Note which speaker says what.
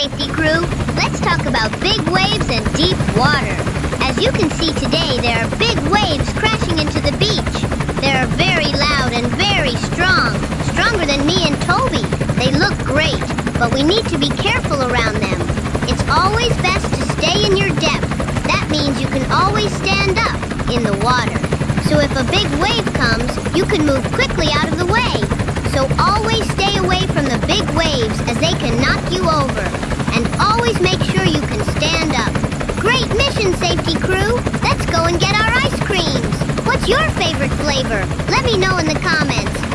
Speaker 1: safety crew. Let's talk about big waves and deep water. As you can see today, there are big waves crashing into the beach. They are very loud and very strong, stronger than me and Toby. They look great, but we need to be careful around them. It's always best to stay in your depth. That means you can always stand up in the water. So if a big wave comes, you can move quickly out of the way. So always stay away from the big waves as they can knock you over. And always make sure you can stand up. Great mission, safety crew! Let's go and get our ice creams! What's your favorite flavor? Let me know in the comments.